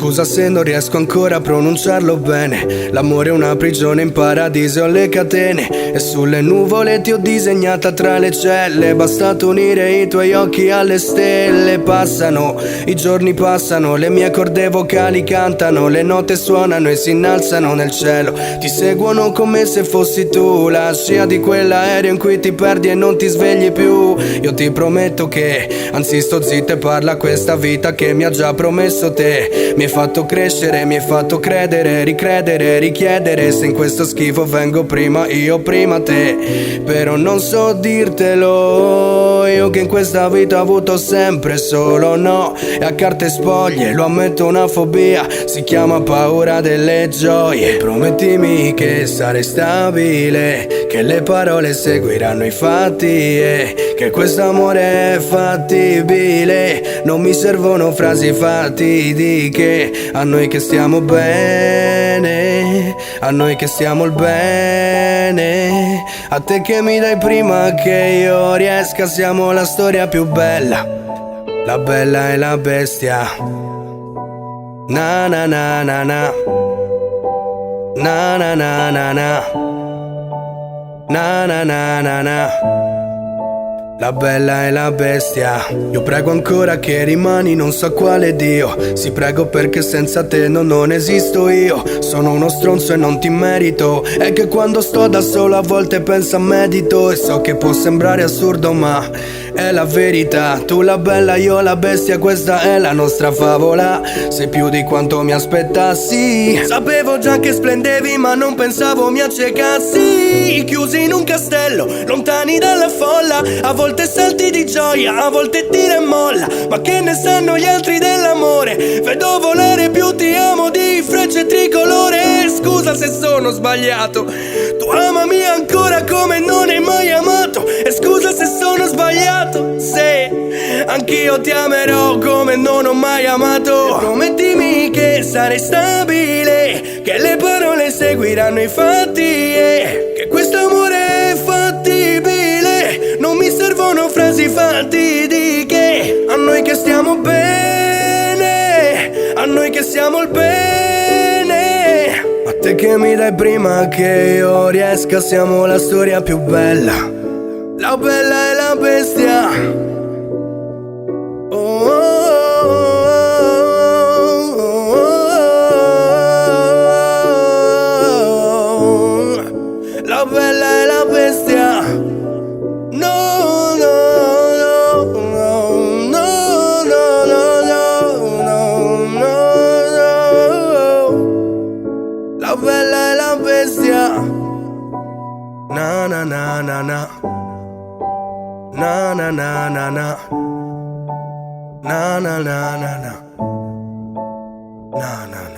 Scusa se non riesco ancora a pronunciarlo bene. L'amore è una prigione, in paradiso ho le catene. E sulle nuvole ti ho disegnata tra le celle. Bastato unire i tuoi occhi alle stelle. Passano, i giorni passano, le mie corde vocali cantano, le note suonano e si innalzano nel cielo. Ti seguono come se fossi tu, la scia di quell'aereo in cui ti perdi e non ti svegli più. Io ti prometto che, anzi sto zitto e parla questa vita che mi ha già promesso te. Mi hai fatto crescere, mi hai fatto credere, ricredere, richiedere se in questo schifo vengo prima io, prima te. Però non so dirtelo, io che in questa vita ho avuto sempre solo no. E a carte spoglie, lo ammetto, una fobia, si chiama paura delle gioie. Promettimi che sarai stabile, che le parole seguiranno i fatti e che questo amore è fattibile. Non mi servono frasi fatidiche, a noi che stiamo bene, a noi che stiamo il bene. A te che mi dai prima che io riesca, siamo la storia più bella, la bella e la bestia. Na na na na na, na na na na na, na na na na na. La bella e la bestia. Io prego ancora che rimani non so quale Dio. Sì, prego perché senza te non esisto io. Sono uno stronzo e non ti merito. È che quando sto da solo a volte penso a medito. E so che può sembrare assurdo ma è la verità. Tu la bella, io la bestia, questa è la nostra favola. Sei più di quanto mi aspettassi. Sapevo già che splendevi ma non pensavo mi accecassi. Chiusi in un castello, lontani dalla folla. A volte salti di gioia, a volte tira e molla. Ma che ne sanno gli altri dell'amore? Vedo volare più ti amo di frecce tricolore. Scusa se sono sbagliato, tu amami ancora come non hai mai amato. E scusa se sono sbagliato, se anch'io ti amerò come non ho mai amato. Promettimi che sarai stabile, che le parole seguiranno i fatti e che questo amore è fattibile. Non mi servono frasi fatidiche, a noi che stiamo bene, a noi che siamo il bene. A te che mi dai prima che io riesca, siamo la storia più bella, la bella e la bestia. Oh, oh, oh, oh, oh. La bella e la bestia. No, no, no, no, no, no, no, no, no, no. La bella e la bestia. Na na na na na, na na na na na, na na na na na, na na.